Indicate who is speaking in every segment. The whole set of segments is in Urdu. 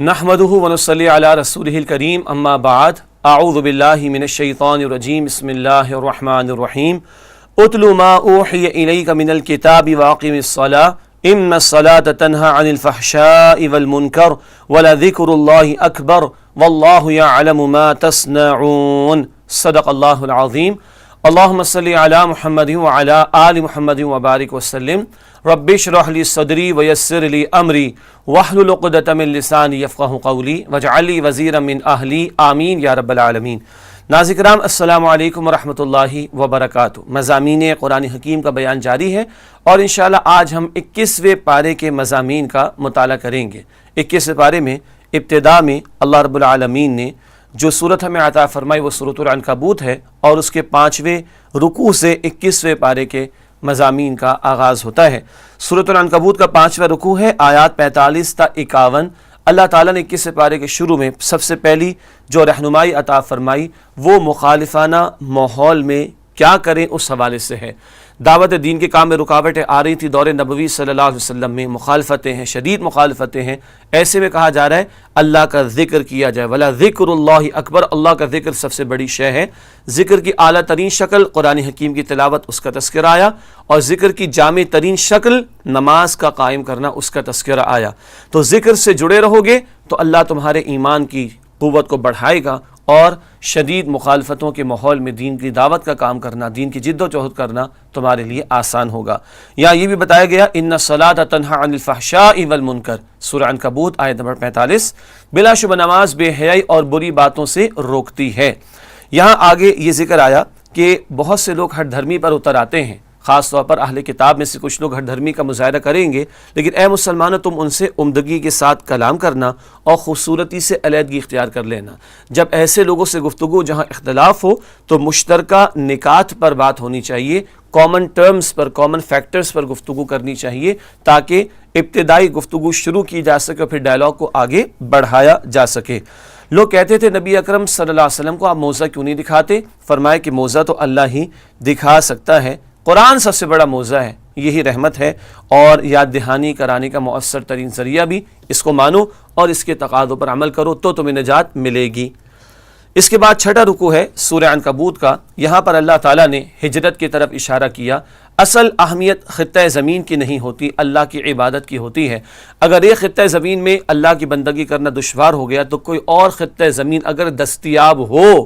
Speaker 1: نحمدہ ونصلی علی رسولہ الکریم اما بعد اعوذ باللہ من الشیطان الرجیم بسم اللہ الرحمن الرحیم اتل ما اوحی الیک من الکتاب واقم الصلاة ان الصلاة تنہی عن الفحشاء والمنکر ولذکر اللہ اکبر واللہ یعلم ما تصنعون صدق اللہ العظیم اللہم صلی علی محمد وعلی آل محمد وبارک وسلم رب اشرح لی صدری ویسر لی امری واحلل عقدۃ من لسانی یفقہوا قولی واجعل لی وزیرا من اہلی آمین یا رب العالمین۔ ناظرین کرام السلام علیکم ورحمۃ اللہ وبرکاتہ۔ مضامین قرآن حکیم کا بیان جاری ہے اور انشاءاللہ آج ہم 21ویں پارے کے مضامین کا مطالعہ کریں گے۔ 21ویں پارے میں ابتدا میں اللہ رب العالمین نے جو صورت ہمیں عطا فرمائی وہ سورۃ العنکبوت ہے اور اس کے 5ویں رکوع سے 21ویں پارے کے مضامین کا آغاز ہوتا ہے۔ سورۃ العنکبوت کا 5واں رکوع ہے، آیات 45 تا 51۔ اللہ تعالیٰ نے 21ویں پارے کے شروع میں سب سے پہلی جو رہنمائی عطا فرمائی وہ مخالفانہ ماحول میں کیا کریں اس حوالے سے ہے۔ دعوت دین کے کام میں رکاوٹیں آ رہی تھی، دور نبوی صلی اللہ علیہ وسلم میں مخالفتیں ہیں، شدید مخالفتیں ہیں۔ ایسے میں کہا جا رہا ہے اللہ کا ذکر کیا جائے، ولا ذکر اللہ اکبر، اللہ کا ذکر سب سے بڑی شے ہے۔ ذکر کی اعلیٰ ترین شکل قرآن حکیم کی تلاوت، اس کا تذکرہ آیا، اور ذکر کی جامع ترین شکل نماز کا قائم کرنا، اس کا تذکرہ آیا۔ تو ذکر سے جڑے رہو گے تو اللہ تمہارے ایمان کی قوت کو بڑھائے گا اور شدید مخالفتوں کے ماحول میں دین کی دعوت کا کام کرنا، دین کی جد و جہد کرنا تمہارے لیے آسان ہوگا۔ یہاں یہ بھی بتایا گیا ان الصلاۃ تنہی عن الفحشاء والمنکر، سورہ عنکبوت آیت نمبر 45۔ بلا شبہ نماز بے حیائی اور بری باتوں سے روکتی ہے۔ یہاں آگے یہ ذکر آیا کہ بہت سے لوگ ہٹ دھرمی پر اتر آتے ہیں، خاص طور پر اہل کتاب میں سے کچھ لوگ ہٹ دھرمی کا مظاہرہ کریں گے، لیکن اے مسلمانوں تم ان سے عمدگی کے ساتھ کلام کرنا اور خوبصورتی سے علیحدگی اختیار کر لینا۔ جب ایسے لوگوں سے گفتگو جہاں اختلاف ہو تو مشترکہ نکات پر بات ہونی چاہیے، کامن ٹرمز پر، کامن فیکٹرز پر گفتگو کرنی چاہیے تاکہ ابتدائی گفتگو شروع کی جا سکے اور پھر ڈائلاگ کو آگے بڑھایا جا سکے۔ لوگ کہتے تھے نبی اکرم صلی اللہ علیہ وسلم کو آپ موعظہ کیوں نہیں دکھاتے؟ فرمایا کہ موعظہ تو اللہ ہی دکھا سکتا ہے، قرآن سب سے بڑا موعظہ ہے، یہی رحمت ہے اور یاد دہانی کرانے کا مؤثر ترین ذریعہ بھی۔ اس کو مانو اور اس کے تقاضوں پر عمل کرو تو تمہیں نجات ملے گی۔ اس کے بعد 6واں رکوع ہے سورہ عنکبوت کا۔ یہاں پر اللہ تعالیٰ نے ہجرت کی طرف اشارہ کیا۔ اصل اہمیت خطہ زمین کی نہیں ہوتی، اللہ کی عبادت کی ہوتی ہے۔ اگر ایک خطہ زمین میں اللہ کی بندگی کرنا دشوار ہو گیا تو کوئی اور خطہ زمین اگر دستیاب ہو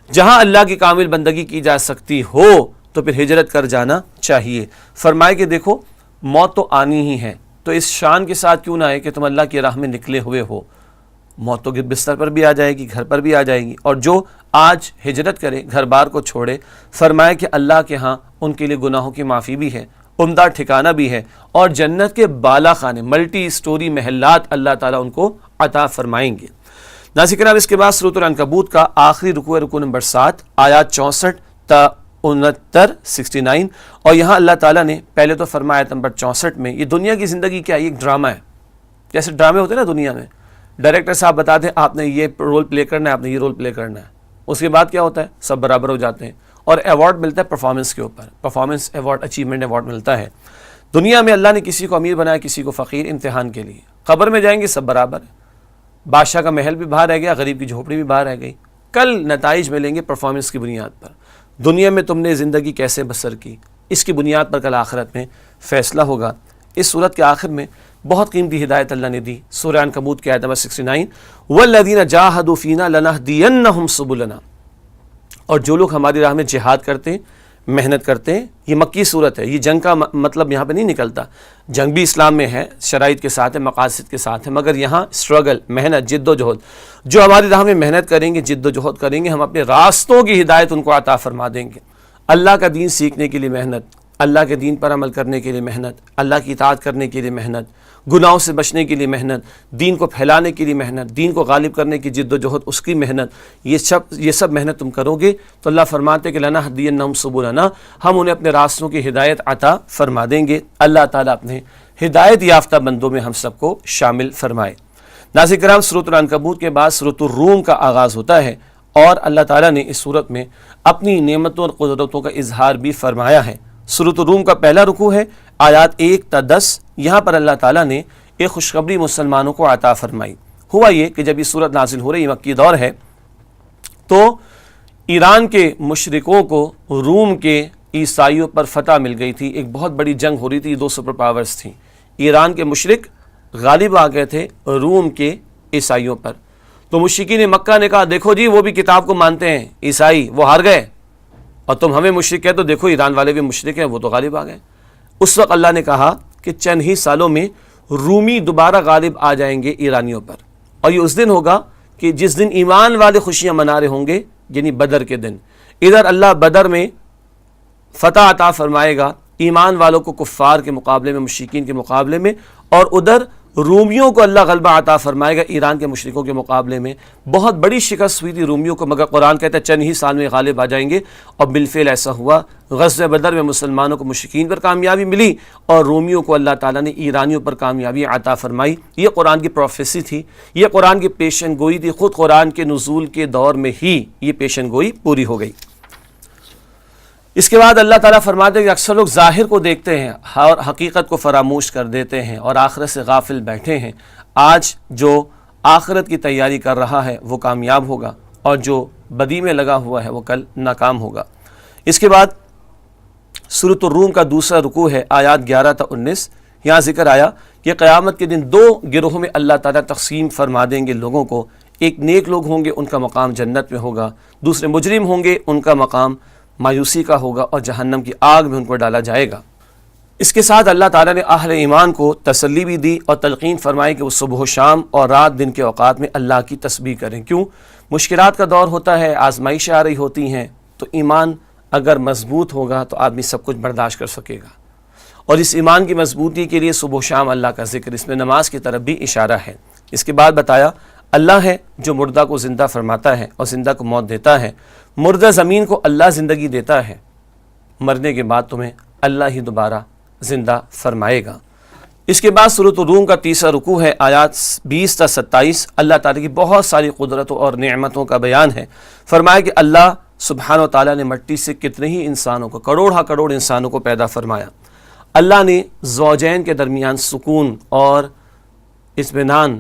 Speaker 1: جہاں اللہ کی کامل بندگی کی جا سکتی ہو تو پھر ہجرت کر جانا چاہیے۔ فرمائے کہ دیکھو موت تو آنی ہی ہے، تو اس شان کے ساتھ کیوں نہ آئے کہ تم اللہ کی راہ میں نکلے ہوئے ہو۔ موت تو بستر پر بھی آ جائے گی، گھر پر بھی آ جائے گی، اور جو آج ہجرت کرے، گھر بار کو چھوڑے، فرمائے کہ اللہ کے ہاں ان کے لیے گناہوں کی معافی بھی ہے، عمدہ ٹھکانہ بھی ہے، اور جنت کے بالا خانے، ملٹی سٹوری محلات اللہ تعالیٰ ان کو عطا فرمائیں گے۔ ناظرین کرام اس کے بعد سورۃ العنکبوت کا آخری رکوع، رکوع نمبر 7، آیات 64 تا 69، اور یہاں اللہ تعالیٰ نے پہلے تو فرمایا آیت نمبر 64 میں یہ دنیا کی زندگی کیا ہے، یہ ایک ڈرامہ ہے۔ جیسے ڈرامے ہوتے ہیں نا دنیا میں، ڈائریکٹر صاحب بتاتے ہیں آپ نے یہ رول پلے کرنا ہے، آپ نے یہ رول پلے کرنا ہے، اس کے بعد کیا ہوتا ہے، سب برابر ہو جاتے ہیں اور ایوارڈ ملتا ہے پرفارمنس کے اوپر، پرفارمنس ایوارڈ، اچیومنٹ ایوارڈ ملتا ہے۔ دنیا میں اللہ نے کسی کو امیر بنایا، کسی کو فقیر، امتحان کے لیے۔ قبر میں جائیں گے سب برابر ہے، بادشاہ کا محل بھی باہر رہ گیا، غریب کی جھوپڑی بھی باہر رہ گئی۔ کل نتائج ملیں گے پرفارمنس کی بنیاد پر۔ دنیا میں تم نے زندگی کیسے بسر کی، اس کی بنیاد پر کل آخرت میں فیصلہ ہوگا۔ اس صورت کے آخر میں بہت قیمتی ہدایت اللہ نے دی، سورہ عنکبوت کی آیت نمبر 69، وَالَّذِينَ جَاهَدُوا فِينَا لَنَهْدِيَنَّهُمْ سُبُلَنَا، اور جو لوگ ہماری راہ میں جہاد کرتے ہیں، محنت کرتے ہیں۔ یہ مکی صورت ہے، یہ جنگ کا مطلب یہاں پہ نہیں نکلتا۔ جنگ بھی اسلام میں ہے، شرائط کے ساتھ ہے، مقاصد کے ساتھ ہے، مگر یہاں اسٹرگل، محنت، جد و جہد۔ جو ہماری راہ میں محنت کریں گے، جد و جہد کریں گے، ہم اپنے راستوں کی ہدایت ان کو عطا فرما دیں گے۔ اللہ کا دین سیکھنے کے لیے محنت، اللہ کے دین پر عمل کرنے کے لیے محنت، اللہ کی اطاعت کرنے کے لیے محنت، گناہوں سے بچنے کے لیے محنت، دین کو پھیلانے کے لیے محنت، دین کو غالب کرنے کی جد و جہد، اس کی محنت، یہ سب محنت تم کرو گے تو اللہ فرماتے کہ لَنَهْدِيَنَّهُمْ سُبُلَنَا، ہم انہیں اپنے راستوں کی ہدایت عطا فرما دیں گے۔ اللہ تعالیٰ اپنے ہدایت یافتہ بندوں میں ہم سب کو شامل فرمائے۔ ناظرین کرام سورۃ العنکبوت کے بعد سورۃ الروم کا آغاز ہوتا ہے اور اللہ تعالیٰ نے اس سورت میں اپنی نعمتوں اور قدرتوں کا اظہار بھی فرمایا ہے۔ سورۃ الروم کا پہلا رکوع ہے، آیات 1 تا 10۔ یہاں پر اللہ تعالیٰ نے ایک خوشخبری مسلمانوں کو عطا فرمائی۔ ہوا یہ کہ جب یہ صورت نازل ہو رہی مکی دور ہے تو ایران کے مشرکوں کو روم کے عیسائیوں پر فتح مل گئی تھی. ایک بہت بڑی جنگ ہو رہی تھی, 2 سپر پاورز تھیں. ایران کے مشرک غالب آ گئے تھے روم کے عیسائیوں پر. تو مشرکین مکہ نے کہا دیکھو جی وہ بھی کتاب کو مانتے ہیں عیسائی, وہ ہار گئے, اور تم ہمیں مشرک کہتے تو دیکھو ایران والے بھی مشرک ہیں, وہ تو غالب آ گئے. اس وقت اللہ نے کہا کہ چند ہی سالوں میں رومی دوبارہ غالب آ جائیں گے ایرانیوں پر, اور یہ اس دن ہوگا کہ جس دن ایمان والے خوشیاں منا رہے ہوں گے, یعنی بدر کے دن. ادھر اللہ بدر میں فتح عطا فرمائے گا ایمان والوں کو کفار کے مقابلے میں, مشرکین کے مقابلے میں, اور ادھر رومیوں کو اللہ غلبہ عطا فرمائے گا ایران کے مشرکوں کے مقابلے میں. بہت بڑی شکست ہوئی تھی رومیوں کو, مگر قرآن کہتا ہے چند ہی سال میں غالب آ جائیں گے, اور بالفعل ایسا ہوا. غزوہ بدر میں مسلمانوں کو مشرکین پر کامیابی ملی, اور رومیوں کو اللہ تعالیٰ نے ایرانیوں پر کامیابی عطا فرمائی. یہ قرآن کی پروفیسی تھی, یہ قرآن کی پیشن گوئی تھی. خود قرآن کے نزول کے دور میں ہی یہ پیشن گوئی پوری ہو گئی. اس کے بعد اللہ تعالیٰ فرماتے ہیں کہ اکثر لوگ ظاہر کو دیکھتے ہیں اور حقیقت کو فراموش کر دیتے ہیں اور آخرت سے غافل بیٹھے ہیں. آج جو آخرت کی تیاری کر رہا ہے وہ کامیاب ہوگا, اور جو بدی میں لگا ہوا ہے وہ کل ناکام ہوگا. اس کے بعد سورۃ الروم کا دوسرا رکوع ہے, آیات 11 تا 19. یہاں ذکر آیا کہ قیامت کے دن 2 گروہوں میں اللہ تعالیٰ تقسیم فرما دیں گے لوگوں کو. ایک نیک لوگ ہوں گے, ان کا مقام جنت میں ہوگا. دوسرے مجرم ہوں گے, ان کا مقام مایوسی کا ہوگا, اور جہنم کی آگ میں ان کو ڈالا جائے گا. اس کے ساتھ اللہ تعالیٰ نے اہل ایمان کو تسلی بھی دی اور تلقین فرمائی کہ وہ صبح و شام اور رات دن کے اوقات میں اللہ کی تسبیح کریں. کیوں؟ مشکلات کا دور ہوتا ہے, آزمائشیں آ رہی ہوتی ہیں, تو ایمان اگر مضبوط ہوگا تو آدمی سب کچھ برداشت کر سکے گا. اور اس ایمان کی مضبوطی کے لیے صبح و شام اللہ کا ذکر, اس میں نماز کی طرف بھی اشارہ ہے. اس کے بعد بتایا اللہ ہے جو مردہ کو زندہ فرماتا ہے اور زندہ کو موت دیتا ہے. مردہ زمین کو اللہ زندگی دیتا ہے, مرنے کے بعد تمہیں اللہ ہی دوبارہ زندہ فرمائے گا. اس کے بعد سورۃ الروم کا تیسرا رکوع ہے, آیات 20 تا 27. اللہ تعالیٰ کی بہت ساری قدرتوں اور نعمتوں کا بیان ہے. فرمایا کہ اللہ سبحانہ و تعالیٰ نے مٹی سے کتنے ہی انسانوں کو, کروڑ انسانوں کو پیدا فرمایا. اللہ نے زوجین کے درمیان سکون اور اطمینان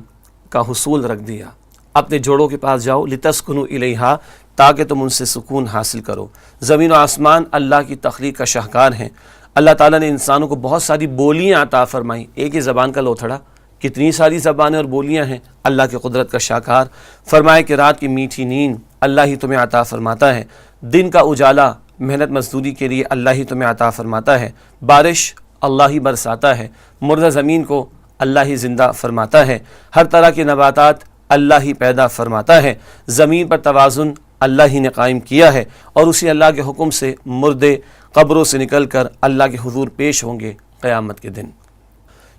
Speaker 1: کا حصول رکھ دیا. اپنے جوڑوں کے پاس جاؤ, لتسکنوا الیہا, تاکہ تم ان سے سکون حاصل کرو. زمین و آسمان اللہ کی تخلیق کا شاہکار ہیں. اللہ تعالیٰ نے انسانوں کو بہت ساری بولیاں عطا فرمائیں. ایک ہی زبان کا لوتھڑا, کتنی ساری زبانیں اور بولیاں ہیں. اللہ کی قدرت کا شاہکار. فرمائے کہ رات کی میٹھی نیند اللہ ہی تمہیں عطا فرماتا ہے. دن کا اجالا محنت مزدوری کے لیے اللہ ہی تمہیں عطا فرماتا ہے. بارش اللہ ہی برساتا ہے. مردہ زمین کو اللہ ہی زندہ فرماتا ہے. ہر طرح کے نباتات اللہ ہی پیدا فرماتا ہے. زمین پر توازن اللہ ہی نے قائم کیا ہے, اور اسی اللہ کے حکم سے مردے قبروں سے نکل کر اللہ کے حضور پیش ہوں گے قیامت کے دن.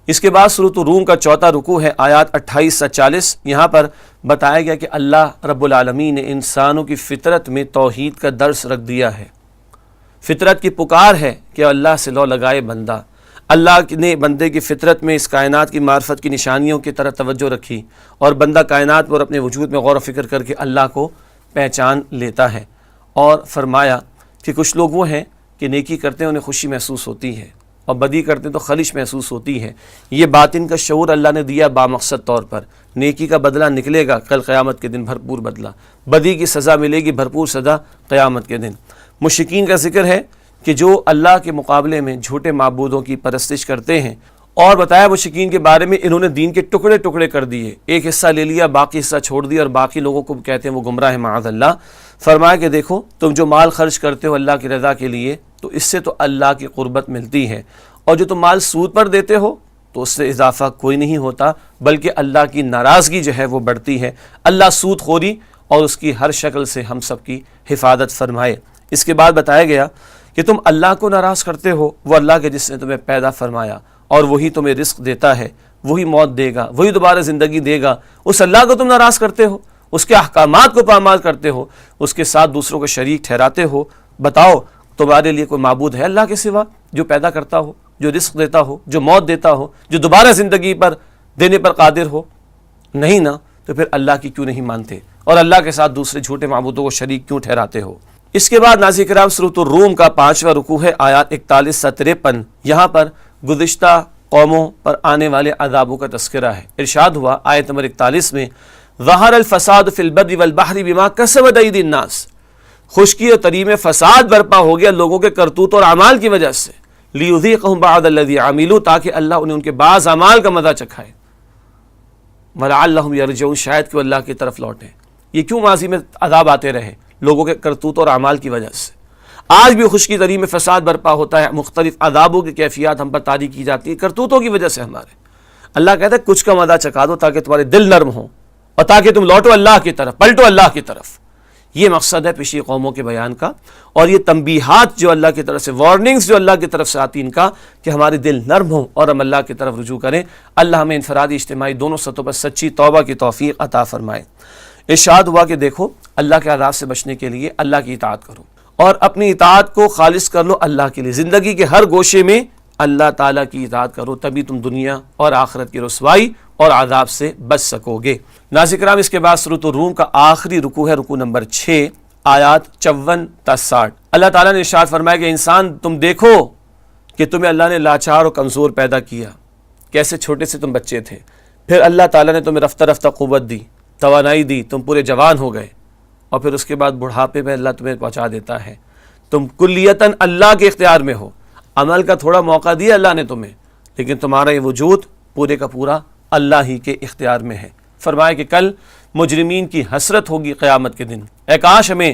Speaker 1: اس کے بعد سورۃ الروم کا چوتھا رکوع ہے, آیات 28 سے 40. یہاں پر بتایا گیا کہ اللہ رب العالمین نے انسانوں کی فطرت میں توحید کا درس رکھ دیا ہے. فطرت کی پکار ہے کہ اللہ سے لو لگائے بندہ. اللہ نے بندے کی فطرت میں اس کائنات کی معرفت کی نشانیوں کی طرح توجہ رکھی, اور بندہ کائنات پر اپنے وجود میں غور و فکر کر کے اللہ کو پہچان لیتا ہے. اور فرمایا کہ کچھ لوگ وہ ہیں کہ نیکی کرتے ہیں انہیں خوشی محسوس ہوتی ہے, اور بدی کرتے ہیں تو خلش محسوس ہوتی ہے. یہ باطن کا شعور اللہ نے دیا بامقصد طور پر. نیکی کا بدلہ نکلے گا کل قیامت کے دن, بھرپور بدلہ. بدی کی سزا ملے گی بھرپور سزا قیامت کے دن. مشرکین کا ذکر ہے کہ جو اللہ کے مقابلے میں جھوٹے معبودوں کی پرستش کرتے ہیں, اور بتایا مشرکین کے بارے میں انہوں نے دین کے ٹکڑے ٹکڑے کر دیے. ایک حصہ لے لیا, باقی حصہ چھوڑ دیا, اور باقی لوگوں کو کہتے ہیں وہ گمراہ ہیں معاذ اللہ. فرمایا کہ دیکھو تم جو مال خرچ کرتے ہو اللہ کی رضا کے لیے, تو اس سے تو اللہ کی قربت ملتی ہے, اور جو تم مال سود پر دیتے ہو تو اس سے اضافہ کوئی نہیں ہوتا, بلکہ اللہ کی ناراضگی جو ہے وہ بڑھتی ہے. اللہ سود خوری اور اس کی ہر شکل سے ہم سب کی حفاظت فرمائے. اس کے بعد بتایا گیا کہ تم اللہ کو ناراض کرتے ہو, وہ اللہ کے جس نے تمہیں پیدا فرمایا, اور وہی تمہیں رزق دیتا ہے, وہی موت دے گا, وہی دوبارہ زندگی دے گا. اس اللہ کو تم ناراض کرتے ہو, اس کے احکامات کو پامال کرتے ہو, اس کے ساتھ دوسروں کو شریک ٹھہراتے ہو. بتاؤ تمہارے لیے کوئی معبود ہے اللہ کے سوا جو پیدا کرتا ہو, جو رزق دیتا ہو, جو موت دیتا ہو, جو دوبارہ زندگی پر دینے پر قادر ہو؟ نہیں نا. تو پھر اللہ کی کیوں نہیں مانتے, اور اللہ کے ساتھ دوسرے جھوٹے معبودوں کو شریک کیوں ٹھہراتے ہو؟ اس کے بعد ناظرین کرام سورۃ الروم کا 5واں رکوع ہے, آیات 41 سے 53. یہاں پر گزشتہ قوموں پر آنے والے عذابوں کا تذکرہ ہے۔ ارشاد ہوا آیت نمبر 41 میں ظہر الفساد فی البر والبحر بما کسبت ایدی الناس، خشکی اور تری میں فساد برپا ہو گیا لوگوں کے کرتوت اور اعمال کی وجہ سے، لیذیقہم بعض الذی عملوا، تاکہ اللہ انہیں ان کے بعض اعمال کا مزہ چکھائے، ولعلہم یرجعون، شاید کہ وہ اللہ کی طرف لوٹیں۔ یہ کیوں ماضی میں عذاب آتے رہے؟ لوگوں کے کرتوت اور اعمال کی وجہ سے۔ آج بھی خشکی تری میں فساد برپا ہوتا ہے، مختلف عذابوں کی کیفیات ہم پر طاری کی جاتی ہے کرتوتوں کی وجہ سے ہمارے۔ اللہ کہتا ہے کچھ کا مزہ چکھا دو تاکہ تمہارے دل نرم ہوں اور تاکہ تم لوٹو اللہ کی طرف، پلٹو اللہ کی طرف۔ یہ مقصد ہے پچھلی قوموں کے بیان کا، اور یہ تنبیہات جو اللہ کی طرف سے، وارننگز جو اللہ کی طرف سے آتی ان کا، کہ ہمارے دل نرم ہوں اور ہم اللہ کی طرف رجوع کریں۔ اللہ ہمیں انفرادی اجتماعی دونوں سطحوں پر سچی توبہ کی توفیق عطا فرمائے۔ ارشاد ہوا کہ دیکھو اللہ کے عذاب سے بچنے کے لیے اللہ کی اطاعت کرو اور اپنی اطاعت کو خالص کر لو اللہ کے لیے، زندگی کے ہر گوشے میں اللہ تعالیٰ کی اطاعت کرو، تبھی تم دنیا اور آخرت کی رسوائی اور عذاب سے بچ سکو گے۔ ناظرین کرام، اس کے بعد سورۃ الروم کا آخری رکوع ہے، رکوع نمبر 6، آیات 54 تا 60۔ اللہ تعالیٰ نے ارشاد فرمایا کہ انسان تم دیکھو کہ تمہیں اللہ نے لاچار اور کمزور پیدا کیا، کیسے چھوٹے سے تم بچے تھے، پھر اللہ تعالیٰ نے تمہیں رفتہ رفتہ قوت دی، توانائی دی، تم پورے جوان ہو گئے، اور پھر اس کے بعد بڑھاپے میں اللہ تمہیں پہنچا دیتا ہے، تم کلیتاً اللہ کے اختیار میں ہو، عمل کا تھوڑا موقع دیا اللہ نے تمہیں، لیکن تمہارا یہ وجود پورے کا پورا اللہ ہی کے اختیار میں ہے۔ فرمایا کہ کل مجرمین کی حسرت ہوگی قیامت کے دن، اے کاش ہمیں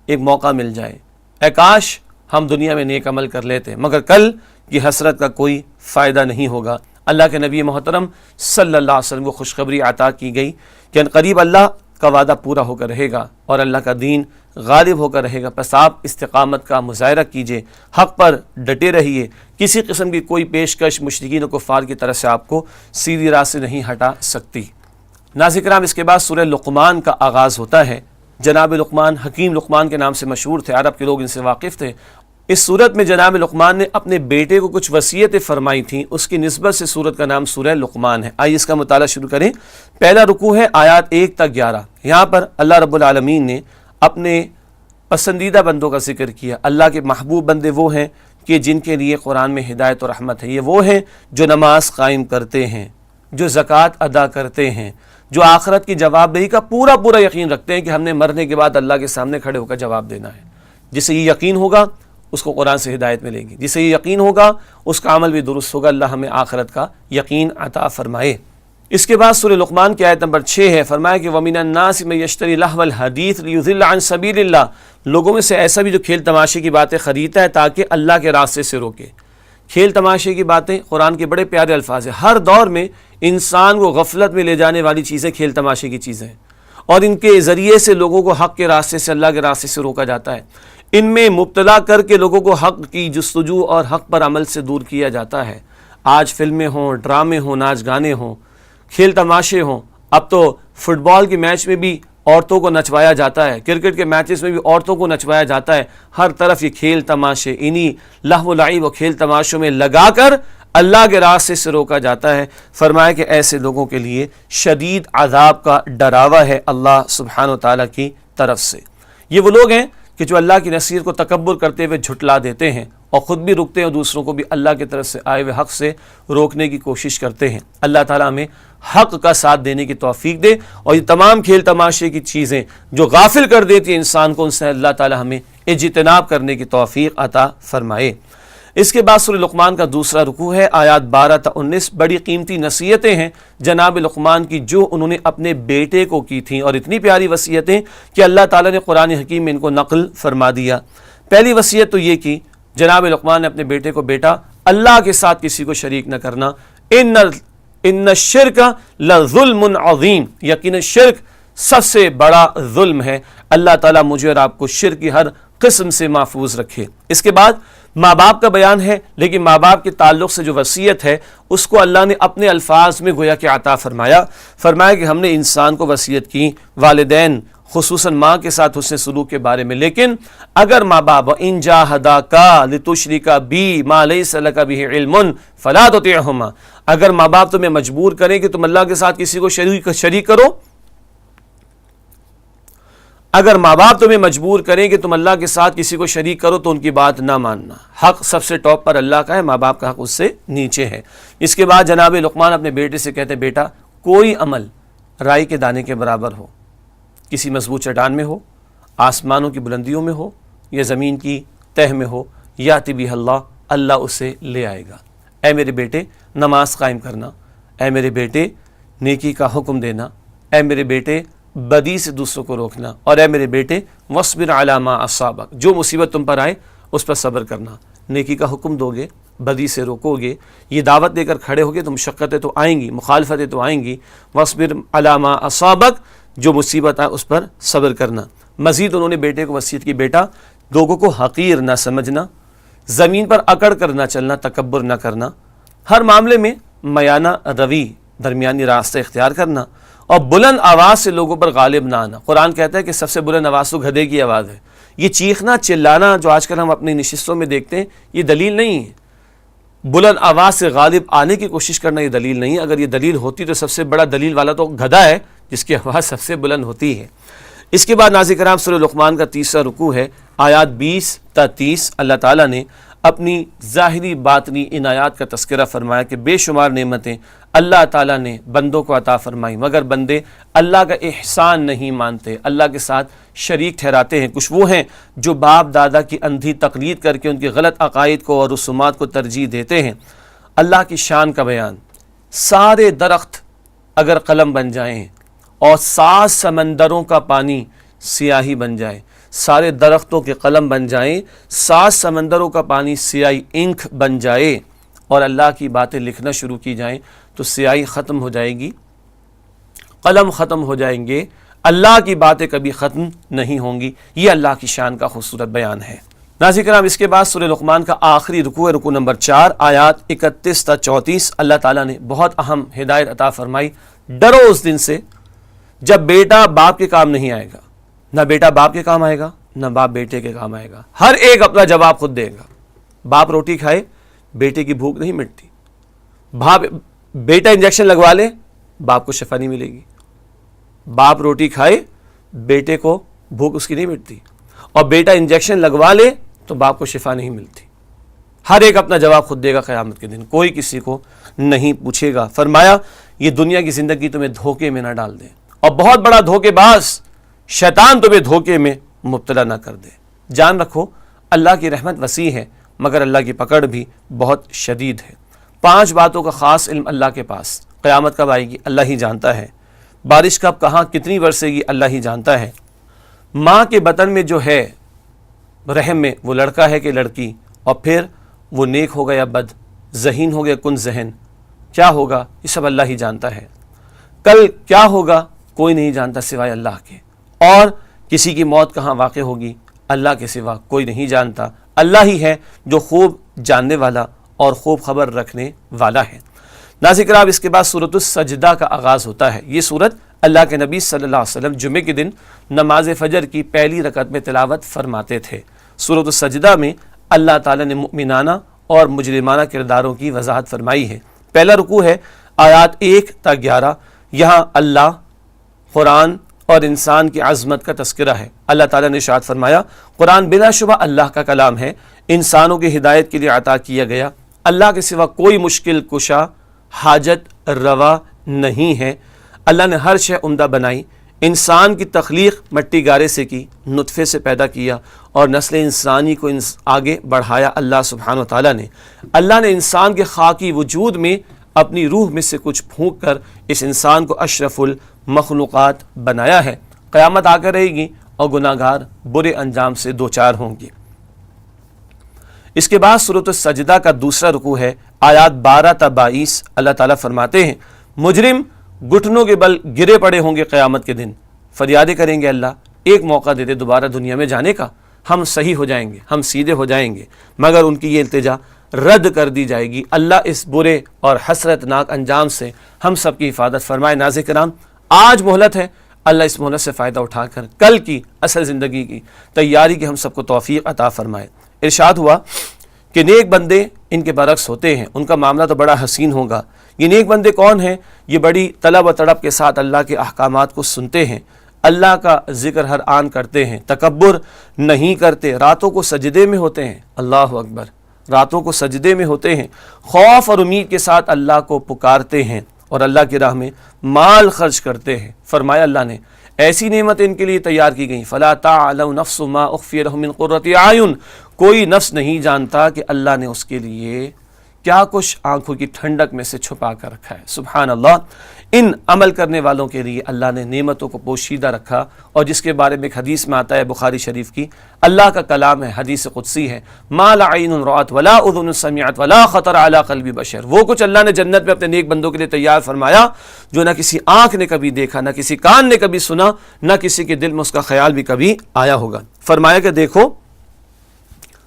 Speaker 1: ایک موقع مل جائے، اے کاش ہم دنیا میں نیک عمل کر لیتے، مگر کل کی حسرت کا کوئی فائدہ نہیں ہوگا۔ اللہ کے نبی محترم صلی اللہ علیہ وسلم کو خوشخبری عطا کی گئی کہ ان قریب اللہ کا وعدہ پورا ہو کر رہے گا اور اللہ کا دین غالب ہو کر رہے گا، پس آپ استقامت کا مظاہرہ کیجئے، حق پر ڈٹے رہیے، کسی قسم کی کوئی پیشکش مشرکین و کفار کی طرف سے آپ کو سیدھی راہ سے نہیں ہٹا سکتی۔ ناظرین کرام، اس کے بعد سورہ لقمان کا آغاز ہوتا ہے۔ جناب لقمان حکیم لقمان کے نام سے مشہور تھے، عرب کے لوگ ان سے واقف تھے۔ اس سورت میں جناب لقمان نے اپنے بیٹے کو کچھ وصیتیں فرمائی تھیں، اس کی نسبت سے سورت کا نام سورہ لقمان ہے۔ آئیے اس کا مطالعہ شروع کریں۔ پہلا رکوع ہے آیات 1 تا 11۔ یہاں پر اللہ رب العالمین نے اپنے پسندیدہ بندوں کا ذکر کیا۔ اللہ کے محبوب بندے وہ ہیں کہ جن کے لیے قرآن میں ہدایت و رحمت ہے۔ یہ وہ ہیں جو نماز قائم کرتے ہیں، جو زکوٰۃ ادا کرتے ہیں، جو آخرت کی جواب دہی کا پورا پورا یقین رکھتے ہیں کہ ہم نے مرنے کے بعد اللہ کے سامنے کھڑے ہو کر جواب دینا ہے۔ جسے یہ یقین ہوگا اس کو قرآن سے ہدایت ملے گی، جسے یہ یقین ہوگا اس کا عمل بھی درست ہوگا۔ اللہ ہمیں آخرت کا یقین عطا فرمائے۔ اس کے بعد سورہ لقمان کی آیت نمبر 6 ہے، فرمایا کہ وَمِنَ النَّاسِ مَن يَشْتَرِي لَهْوَ الْحَدِيثِ لِيُضِلَّ عَن سَبِيلِ اللَّهِ، لوگوں میں سے ایسا بھی جو کھیل تماشے کی باتیں خریدتا ہے تاکہ اللہ کے راستے سے روکے۔ کھیل تماشے کی باتیں قرآن کے بڑے پیارے الفاظ ہیں۔ ہر دور میں انسان کو غفلت میں لے جانے والی چیزیں کھیل تماشے کی چیزیں ہیں، اور ان کے ذریعے سے لوگوں کو حق کے راستے سے، اللہ کے راستے سے روکا جاتا ہے۔ ان میں مبتلا کر کے لوگوں کو حق کی جستجو اور حق پر عمل سے دور کیا جاتا ہے۔ آج فلمیں ہوں، ڈرامے ہوں، ناچ گانے ہوں، کھیل تماشے ہوں، اب تو فٹ بال کے میچ میں بھی عورتوں کو نچوایا جاتا ہے، کرکٹ کے میچز میں بھی عورتوں کو نچوایا جاتا ہے۔ ہر طرف یہ کھیل تماشے، انہی لہو و لعب و کھیل تماشوں میں لگا کر اللہ کے راستے سے روکا جاتا ہے۔ فرمایا کہ ایسے لوگوں کے لیے شدید عذاب کا ڈراوا ہے اللہ سبحانہ و تعالیٰ کی طرف سے۔ یہ وہ لوگ ہیں کہ جو اللہ کی نصیحت کو تکبر کرتے ہوئے جھٹلا دیتے ہیں اور خود بھی رکتے ہیں اور دوسروں کو بھی اللہ کی طرف سے آئے ہوئے حق سے روکنے کی کوشش کرتے ہیں۔ اللہ تعالیٰ ہمیں حق کا ساتھ دینے کی توفیق دے، اور یہ تمام کھیل تماشے کی چیزیں جو غافل کر دیتی ہیں انسان کو، ان سے اللہ تعالیٰ ہمیں اجتناب کرنے کی توفیق عطا فرمائے۔ اس کے بعد سورہ لقمان کا دوسرا رکوع ہے، آیات 12 تا 19۔ بڑی قیمتی نصیحتیں ہیں جناب لقمان کی جو انہوں نے اپنے بیٹے کو کی تھیں، اور اتنی پیاری وصیتیں کہ اللہ تعالیٰ نے قرآن حکیم میں ان کو نقل فرما دیا۔ پہلی وصیت تو یہ کی جناب لقمان نے اپنے بیٹے کو، بیٹا اللہ کے ساتھ کسی کو شریک نہ کرنا، ان الشرک لظلم عظیم، یقینا شرک سب سے بڑا ظلم ہے۔ اللہ تعالیٰ مجھے اور آپ کو شرک کی ہر قسم سے محفوظ رکھے۔ اس کے بعد ماں باپ کا بیان ہے، لیکن ماں باپ کے تعلق سے جو وصیت ہے اس کو اللہ نے اپنے الفاظ میں گویا کہ عطا فرمایا۔ فرمایا کہ ہم نے انسان کو وصیت کی والدین خصوصاً ماں کے ساتھ حسن سلوک کے بارے میں، لیکن اگر ماں باپ ان جاہداکا لتشرک بی ما لیس لک بہ علم فلا تطعہما، اگر ماں باپ تمہیں مجبور کریں کہ تم اللہ کے ساتھ کسی کو شریک کرو، اگر ماں باپ تمہیں مجبور کریں کہ تم اللہ کے ساتھ کسی کو شریک کرو تو ان کی بات نہ ماننا. حق سب سے ٹاپ پر اللہ کا ہے، ماں باپ کا حق اس سے نیچے ہے. اس کے بعد جناب لقمان اپنے بیٹے سے کہتے ہیں بیٹا کوئی عمل رائی کے دانے کے برابر ہو، کسی مضبوط چٹان میں ہو، آسمانوں کی بلندیوں میں ہو یا زمین کی تہ میں ہو، یاتی بھی اللہ اسے لے آئے گا. اے میرے بیٹے نماز قائم کرنا، اے میرے بیٹے نیکی کا حکم دینا، اے میرے بیٹے بدی سے دوسروں کو روکنا، اور اے میرے بیٹے وَاصْبِرْ عَلَىٰ مَا أَصَابَكَ، جو مصیبت تم پر آئے اس پر صبر کرنا. نیکی کا حکم دو گے، بدی سے روکو گے، یہ دعوت دے کر کھڑے ہوگے تو مشقتیں تو آئیں گی، مخالفتیں تو آئیں گی. وَاصْبِرْ عَلَىٰ مَا أَصَابَكَ، جو مصیبت آئے اس پر صبر کرنا. مزید انہوں نے بیٹے کو وصیت کی بیٹا لوگوں کو حقیر نہ سمجھنا، زمین پر اکڑ کر نہ چلنا، تکبر نہ کرنا، ہر معاملے میں میانہ روی درمیانی راستہ اختیار کرنا، اور بلند آواز سے لوگوں پر غالب نہ آنا. قرآن کہتا ہے کہ سب سے بلند آواز تو گدھے کی آواز ہے. یہ چیخنا چلانا جو آج کل ہم اپنی نشستوں میں دیکھتے ہیں یہ دلیل نہیں ہے. بلند آواز سے غالب آنے کی کوشش کرنا یہ دلیل نہیں ہے. اگر یہ دلیل ہوتی تو سب سے بڑا دلیل والا تو گدھا ہے جس کی آواز سب سے بلند ہوتی ہے. اس کے بعد ناظرین کرام سورہ لقمان کا تیسرا رکوع ہے، آیات 20 تا 30. اللہ تعالیٰ نے اپنی ظاہری باطنی عنایات کا تذکرہ فرمایا کہ بے شمار نعمتیں اللہ تعالیٰ نے بندوں کو عطا فرمائی، مگر بندے اللہ کا احسان نہیں مانتے، اللہ کے ساتھ شریک ٹھہراتے ہیں. کچھ وہ ہیں جو باپ دادا کی اندھی تقلید کر کے ان کے غلط عقائد کو اور رسومات کو ترجیح دیتے ہیں. اللہ کی شان کا بیان، سارے درخت اگر قلم بن جائیں اور 7 سمندروں کا پانی سیاہی بن جائے، سارے درختوں کے قلم بن جائیں، 7 سمندروں کا پانی سیاہی انک بن جائے، اور اللہ کی باتیں لکھنا شروع کی جائیں تو سیاہی ختم ہو جائے گی، قلم ختم ہو جائیں گے، اللہ کی باتیں کبھی ختم نہیں ہوں گی. یہ اللہ کی شان کا خوبصورت بیان ہے. ناظرین کرام اس کے بعد سورہ لقمان کا آخری رکوع ہے، رکوع نمبر 4، آیات 31 تا 34. اللہ تعالیٰ نے بہت اہم ہدایت عطا فرمائی. ڈرو اس دن سے جب بیٹا باپ کے کام نہیں آئے گا، نہ بیٹا باپ کے کام آئے گا نہ باپ بیٹے کے کام آئے گا. ہر ایک اپنا جواب خود دے گا. باپ روٹی کھائے بیٹے کی بھوک نہیں مٹتی، بیٹا انجیکشن لگوا لے باپ کو شفا نہیں ملے گی، باپ روٹی کھائے بیٹے کو بھوک اس کی نہیں مٹتی، اور بیٹا انجیکشن لگوا لے تو باپ کو شفا نہیں ملتی. ہر ایک اپنا جواب خود دے گا قیامت کے دن، کوئی کسی کو نہیں پوچھے گا. فرمایا یہ دنیا کی زندگی تمہیں دھوکے میں نہ ڈال دے، اور بہت بڑا دھوکے باز شیطان تمہیں دھوکے میں مبتلا نہ کر دے. جان رکھو اللہ کی رحمت وسیع ہے مگر اللہ کی پکڑ بھی بہت شدید ہے. 5 باتوں کا خاص علم اللہ کے پاس. قیامت کب آئے گی اللہ ہی جانتا ہے، بارش کب کہاں کتنی برسے گی اللہ ہی جانتا ہے، ماں کے بطن میں جو ہے رحم میں وہ لڑکا ہے کہ لڑکی، اور پھر وہ نیک ہو گیا بد، ذہین ہو گیا کن ذہن، کیا ہوگا یہ سب اللہ ہی جانتا ہے. کل کیا ہوگا کوئی نہیں جانتا سوائے اللہ کے، اور کسی کی موت کہاں واقع ہوگی اللہ کے سوا کوئی نہیں جانتا. اللہ ہی ہے جو خوب جاننے والا اور خوب خبر رکھنے والا ہے. ناظرین کرام اس کے بعد سورۃ السجدہ کا آغاز ہوتا ہے. یہ سورت اللہ کے نبی صلی اللہ علیہ وسلم جمعے کے دن نماز فجر کی پہلی رکعت میں تلاوت فرماتے تھے. سورۃ السجدہ میں اللہ تعالیٰ نے مؤمنانہ اور مجرمانہ کرداروں کی وضاحت فرمائی ہے. پہلا رکوع ہے آیات 1 تا 11. یہاں اللہ، قرآن اور انسان کی عظمت کا تذکرہ ہے. اللہ تعالیٰ نے ارشاد فرمایا قرآن بلا شبہ اللہ کا کلام ہے، انسانوں کی ہدایت کے لیے عطا کیا گیا. اللہ کے سوا کوئی مشکل کشا حاجت روا نہیں ہے. اللہ نے ہر شے عمدہ بنائی. انسان کی تخلیق مٹی گارے سے کی، نطفے سے پیدا کیا، اور نسل انسانی کو آگے بڑھایا اللہ سبحانہ و تعالیٰ نے. اللہ نے انسان کے خاکی وجود میں اپنی روح میں سے کچھ پھونک کر اس انسان کو اشرف المخلوقات بنایا ہے. قیامت آ کر رہے گی اور گناہ گار برے انجام سے دوچار ہوں گے. اس کے بعد سورۃ السجدہ کا دوسرا رکوع ہے آیات 12 تا 22. اللہ تعالیٰ فرماتے ہیں مجرم گھٹنوں کے بل گرے پڑے ہوں گے قیامت کے دن، فریادیں کریں گے اللہ ایک موقع دے دے دوبارہ دنیا میں جانے کا، ہم صحیح ہو جائیں گے، ہم سیدھے ہو جائیں گے. مگر ان کی یہ التجا رد کر دی جائے گی. اللہ اس برے اور حسرت ناک انجام سے ہم سب کی حفاظت فرمائے. ناظرین کرام آج مہلت ہے، اللہ اس مہلت سے فائدہ اٹھا کر کل کی اصل زندگی کی تیاری کی ہم سب کو توفیق عطا فرمائے. ارشاد ہوا کہ نیک بندے ان کے برعکس ہوتے ہیں، ان کا معاملہ تو بڑا حسین ہوگا. یہ نیک بندے کون ہیں؟ یہ بڑی طلب و تڑپ کے ساتھ اللہ کے احکامات کو سنتے ہیں، اللہ کا ذکر ہر آن کرتے ہیں، تکبر نہیں کرتے، راتوں کو سجدے میں ہوتے ہیں، اللہ اکبر، راتوں کو سجدے میں ہوتے ہیں، خوف اور امید کے ساتھ اللہ کو پکارتے ہیں اور اللہ کی راہ میں مال خرچ کرتے ہیں۔ فرمایا اللہ نے ایسی نعمت ان کے لیے تیار کی گئی، فلا تعلم نفس ما اخفی لهم من قرۃ اعین، کوئی نفس نہیں جانتا کہ اللہ نے اس کے لیے کیا کچھ آنکھوں کی ٹھنڈک میں سے چھپا کر رکھا ہے۔ سبحان اللہ، ان عمل کرنے والوں کے لیے اللہ نے نعمتوں کو پوشیدہ رکھا، اور جس کے بارے میں ایک حدیث میں آتا ہے بخاری شریف کی، اللہ کا کلام ہے، حدیث قدسی ہے، ما لا عین رأت ولا اذن سمعت ولا خطر علی قلب بشر، وہ کچھ اللہ نے جنت میں اپنے نیک بندوں کے لیے تیار فرمایا جو نہ کسی آنکھ نے کبھی دیکھا، نہ کسی کان نے کبھی سنا، نہ کسی کے دل میں اس کا خیال بھی کبھی آیا ہوگا۔ فرمایا کہ دیکھو،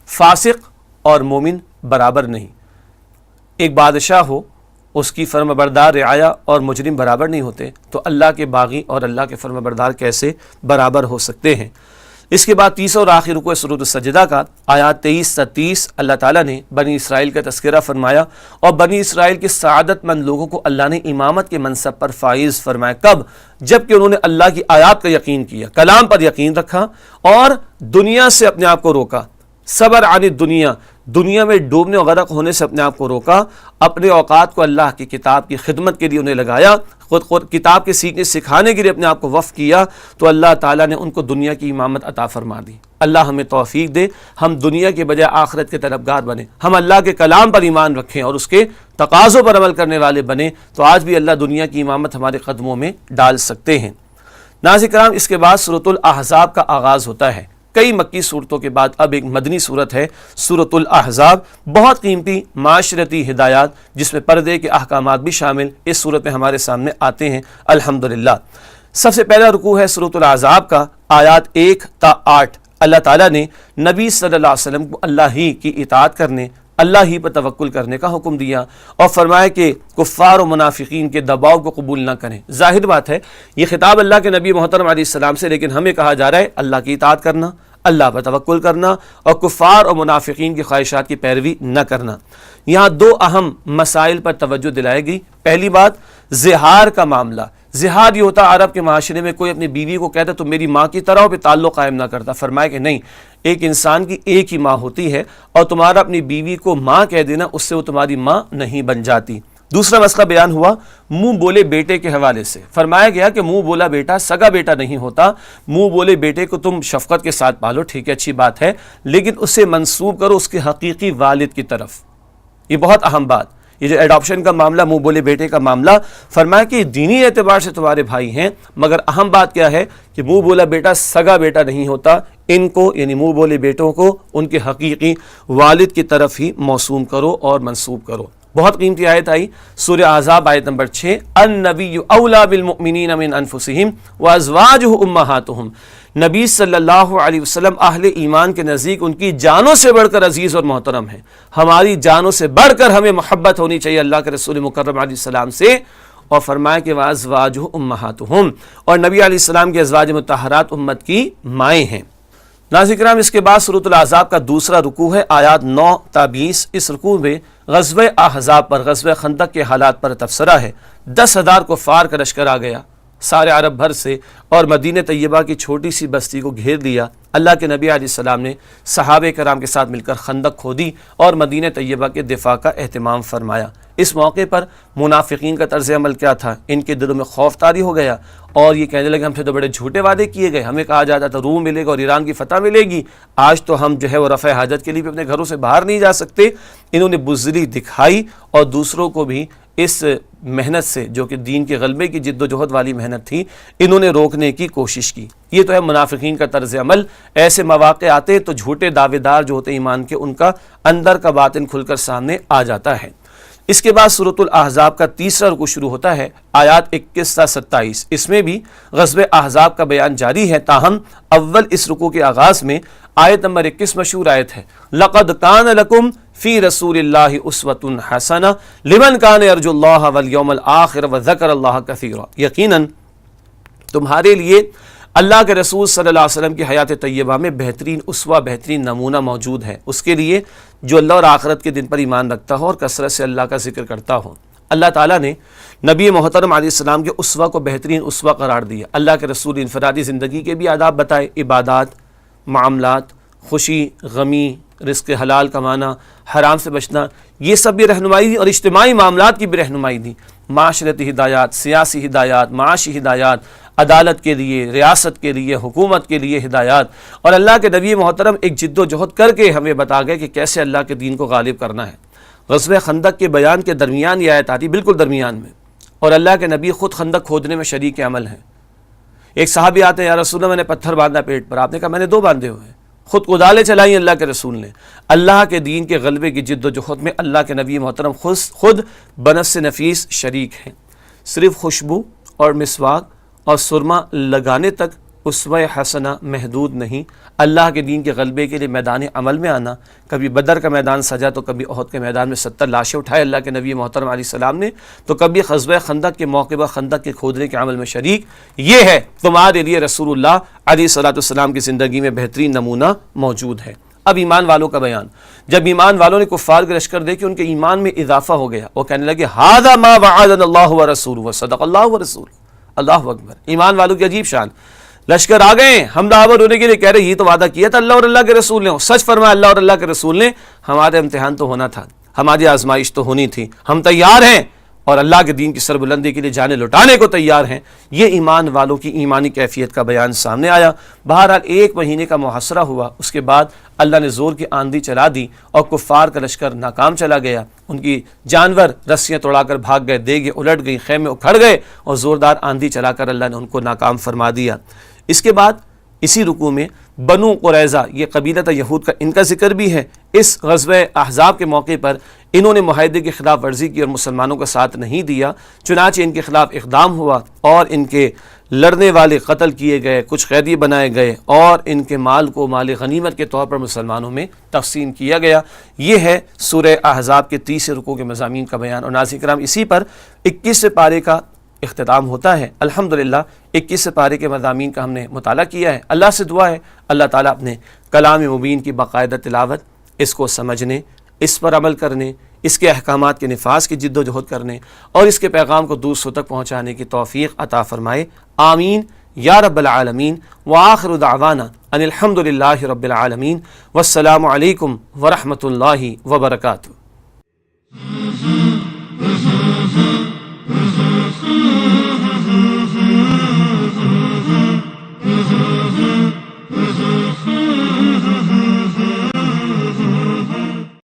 Speaker 1: فاسق اور مومن برابر نہیں، ایک بادشاہ ہو، اس کی فرما بردار رعایا اور مجرم برابر نہیں ہوتے، تو اللہ کے باغی اور اللہ کے فرما بردار کیسے برابر ہو سکتے ہیں۔ اس کے بعد تیسرا اور آخری رکوع سورۃ السجدہ کا آیات 23 سے 30 اللہ تعالیٰ نے بنی اسرائیل کا تذکرہ فرمایا، اور بنی اسرائیل کے سعادت مند لوگوں کو اللہ نے امامت کے منصب پر فائز فرمایا۔ کب؟ جب کہ انہوں نے اللہ کی آیات کا یقین کیا، کلام پر یقین رکھا، اور دنیا سے اپنے آپ کو روکا، صبر عن الدنیا، دنیا میں ڈوبنے اور غرق ہونے سے اپنے آپ کو روکا، اپنے اوقات کو اللہ کی کتاب کی خدمت کے لیے انہیں لگایا، خود کتاب کے سیکھنے سکھانے کے لیے اپنے آپ کو وقف کیا، تو اللہ تعالیٰ نے ان کو دنیا کی امامت عطا فرما دی۔ اللہ ہمیں توفیق دے، ہم دنیا کے بجائے آخرت کے طلبگار بنیں، ہم اللہ کے کلام پر ایمان رکھیں اور اس کے تقاضوں پر عمل کرنے والے بنیں، تو آج بھی اللہ دنیا کی امامت ہمارے قدموں میں ڈال سکتے ہیں۔ ناظرین کرام، اس کے بعد سورۃ الاحزاب کا آغاز ہوتا ہے۔ کئی مکی صورتوں کے بعد اب ایک مدنی صورت ہے سورۃ الاحزاب، بہت قیمتی معاشرتی ہدایات جس میں پردے کے احکامات بھی شامل اس صورت میں ہمارے سامنے آتے ہیں الحمدللہ۔ سب سے پہلا رکوع ہے سورۃ الاحزاب کا، آیات 1 تا 8۔ اللہ تعالیٰ نے نبی صلی اللہ علیہ وسلم کو اللہ ہی کی اطاعت کرنے، اللہ ہی پر توکل کرنے کا حکم دیا، اور فرمایا کہ کفار و منافقین کے دباؤ کو قبول نہ کریں۔ ظاہر بات ہے یہ خطاب اللہ کے نبی محترم علیہ السلام سے، لیکن ہمیں کہا جا رہا ہے اللہ کی اطاعت کرنا، اللہ پر توکل کرنا، اور کفار اور منافقین کی خواہشات کی پیروی نہ کرنا۔ یہاں دو اہم مسائل پر توجہ دلائی گئی۔ پہلی بات، زہار کا معاملہ۔ زہار یہ ہوتا عرب کے معاشرے میں کوئی اپنی بیوی کو کہتا تو میری ماں کی طرح پہ تعلق قائم نہ کرتا، فرمایا کہ نہیں، ایک انسان کی ایک ہی ماں ہوتی ہے، اور تمہارا اپنی بیوی کو ماں کہہ دینا اس سے وہ تمہاری ماں نہیں بن جاتی۔ دوسرا مسئلہ بیان ہوا منہ بولے بیٹے کے حوالے سے، فرمایا گیا کہ منہ بولا بیٹا سگا بیٹا نہیں ہوتا، منہ بولے بیٹے کو تم شفقت کے ساتھ پالو، ٹھیک ہے، اچھی بات ہے، لیکن اسے منسوب کرو اس کے حقیقی والد کی طرف۔ یہ بہت اہم بات، یہ جو ایڈاپشن کا معاملہ، منہ بولے بیٹے کا معاملہ، فرمایا کہ دینی اعتبار سے تمہارے بھائی ہیں، مگر اہم بات کیا ہے کہ منہ بولا بیٹا سگا بیٹا نہیں ہوتا، ان کو یعنی منہ بولے بیٹوں کو ان کے حقیقی والد کی طرف ہی موسوم کرو اور منسوب کرو۔ بہت قیمتی آیت آئی سورہ احزاب آیت نمبر 6، النبی اولا بالمؤمنین من انفسہم وازواجہ امہاتہم، نبی صلی اللہ علیہ وسلم اہل ایمان کے نزدیک ان کی جانوں سے بڑھ کر عزیز اور محترم ہیں۔ ہماری جانوں سے بڑھ کر ہمیں محبت ہونی چاہیے اللہ کے رسول مکرم علیہ السلام سے، اور فرمایا کہ وازواجہ امہاتہم، اور نبی علیہ السلام کے ازواج مطہرات امت کی مائیں ہیں۔ ناظرین کرام، اس کے بعد سورۃ الاحزاب کا دوسرا رکوع ہے، آیات 9 تا 20۔ اس رکوع میں غزوہ احزاب پر، غزوہ خندق کے حالات پر تبصرہ ہے۔ 10,000 کفار کا لشکر آ گیا سارے عرب بھر سے، اور مدینہ طیبہ کی چھوٹی سی بستی کو گھیر لیا۔ اللہ کے نبی علیہ السلام نے صحابہ کرام کے ساتھ مل کر خندق کھودی اور مدینہ طیبہ کے دفاع کا اہتمام فرمایا۔ اس موقع پر منافقین کا طرز عمل کیا تھا؟ ان کے دلوں میں خوف طاری ہو گیا، اور یہ کہنے لگے ہم سے تو بڑے جھوٹے وعدے کیے گئے، ہمیں کہا جاتا تھا روم ملے گا اور ایران کی فتح ملے گی، آج تو ہم جو ہے وہ رفع حاجت کے لیے بھی اپنے گھروں سے باہر نہیں جا سکتے۔ انہوں نے بزدلی دکھائی اور دوسروں کو بھی اس محنت سے، جو کہ دین کے غلبے کی جد و جہد والی محنت تھی، انہوں نے روکنے کی کوشش کی۔ یہ تو ہے منافقین کا طرز عمل۔ ایسے مواقع آتے تو جھوٹے دعوے دار جو ہوتے ایمان کے، ان کا اندر کا باطن کھل کر سامنے آ جاتا ہے۔ اس کے بعد سورۃ الاحزاب کا تیسرا رکوع شروع ہوتا ہے، آیات 21 تا 27۔ اس میں بھی غزوہ احزاب کا بیان جاری ہے، تاہم اول اس رکوع کے آغاز میں آیت نمبر 21 مشہور آیت ہے، لَقَدْ كَانَ لَكُمْ فِي رَسُولِ اللَّهِ أُسْوَةٌ حَسَنَةٌ لِمَنْ كَانَ يَرْجُو اللَّهَ وَالْيَوْمَ الْآخِرَ وَذَكَرَ اللَّهَ كَثِيرًا، یقیناً تمہارے لیے اللہ کے رسول صلی اللہ علیہ وسلم کی حیات طیبہ میں بہترین اسوہ، بہترین نمونہ موجود ہے، اس کے لیے جو اللہ اور آخرت کے دن پر ایمان رکھتا ہو اور کثرت سے اللہ کا ذکر کرتا ہو۔ اللہ تعالیٰ نے نبی محترم علیہ السلام کے اسوہ کو بہترین اسوہ قرار دیا. اللہ کے رسول انفرادی زندگی کے بھی آداب بتائے، عبادات، معاملات، خوشی، غمی، رزق حلال کمانا، حرام سے بچنا، یہ سب بھی رہنمائی دی، اور اجتماعی معاملات کی بھی رہنمائی دی. معاشرتی ہدایات، سیاسی ہدایات، معاشی ہدایات، عدالت کے لیے، ریاست کے لیے، حکومت کے لیے ہدایات. اور اللہ کے نبی محترم ایک جد و جہد کر کے ہمیں بتا گئے کہ کیسے اللہ کے دین کو غالب کرنا ہے. غزوہ خندق کے بیان کے درمیان یہ آیت آتی، بالکل درمیان میں، اور اللہ کے نبی خود خندق کھودنے میں شریک عمل ہیں. ایک صحابی آتے ہیں، یا رسول اللہ میں نے پتھر باندھا پیٹ پر. آپ نے کہا میں نے 2 باندھے ہوئے ہیں. خود کدالیں چلائیں اللہ کے رسول نے. اللہ کے دین کے غلبے کی جد و جہد میں اللہ کے نبی محترم خود بنفس نفیس شریک ہیں. صرف خوشبو اور مسواک اور سرما لگانے تک اسوہ حسنہ محدود نہیں. اللہ کے دین کے غلبے کے لیے میدان عمل میں آنا. کبھی بدر کا میدان سجا تو کبھی احد کے میدان میں 70 لاشیں اٹھائے اللہ کے نبی محترم علیہ السلام نے، تو کبھی غزوہ خندق کے موقع پر خندق کے کھودنے کے عمل میں شریک. یہ ہے تمہارے لیے رسول اللہ علیہ السلام کی زندگی میں بہترین نمونہ موجود ہے. اب ایمان والوں کا بیان. جب ایمان والوں نے کفار کے لشکر دیکھے، ان کے ایمان میں اضافہ ہو گیا. وہ کہنے لگے ھذا ما وعدنا اللہ ورسولہ وصدق اللہ ورسولہ. اللہ اکبر. ایمان والوں کی عجیب شان. لشکر آ گئے، حملہ آور ہونے کے لیے کہہ رہے یہ تو وعدہ کیا تھا اللہ اور اللہ کے رسول نے. سچ فرمایا اللہ اور اللہ کے رسول نے، ہمارے امتحان تو ہونا تھا، ہماری آزمائش تو ہونی تھی، ہم تیار ہیں اور اللہ کے دین کی سربلندی کے لیے جانیں لٹانے کو تیار ہیں. یہ ایمان والوں کی ایمانی کیفیت کا بیان سامنے آیا. بہرحال 1 مہینے کا محاصرہ ہوا. اس کے بعد اللہ نے زور کی آندھی چلا دی اور کفار کا لشکر ناکام چلا گیا. ان کی جانور رسیاں توڑا کر بھاگ گئے، دیگیں الٹ گئی، خیمے اکھڑ گئے، اور زوردار آندھی چلا کر اللہ نے ان کو ناکام فرما دیا. اس کے بعد اسی رکوع میں بنو قریظہ، یہ قبیلہ تھا یہود کا، ان کا ذکر بھی ہے. اس غزوہ احزاب کے موقع پر انہوں نے معاہدے کی خلاف ورزی کی اور مسلمانوں کا ساتھ نہیں دیا. چنانچہ ان کے خلاف اقدام ہوا اور ان کے لڑنے والے قتل کیے گئے، کچھ قیدی بنائے گئے، اور ان کے مال کو مال غنیمت کے طور پر مسلمانوں میں تقسیم کیا گیا. یہ ہے سورہ احزاب کے 30 رکوع کے مضامین کا بیان. اور ناظرین کرام، اسی پر 21 پارے کا اختتام ہوتا ہے. الحمدللہ 21 پارے کے مضامین کا ہم نے مطالعہ کیا ہے. اللہ سے دعا ہے اللہ تعالیٰ اپنے کلام مبین کی باقاعدہ تلاوت، اس کو سمجھنے، اس پر عمل کرنے، اس کے احکامات کے نفاذ کی جد و جہد کرنے، اور اس کے پیغام کو دوسروں تک پہنچانے کی توفیق عطا فرمائے. آمین یا رب العالمین. وآخر دعوانا ان الحمدللہ رب العالمین. والسلام علیکم ورحمۃ اللہ وبرکاتہ.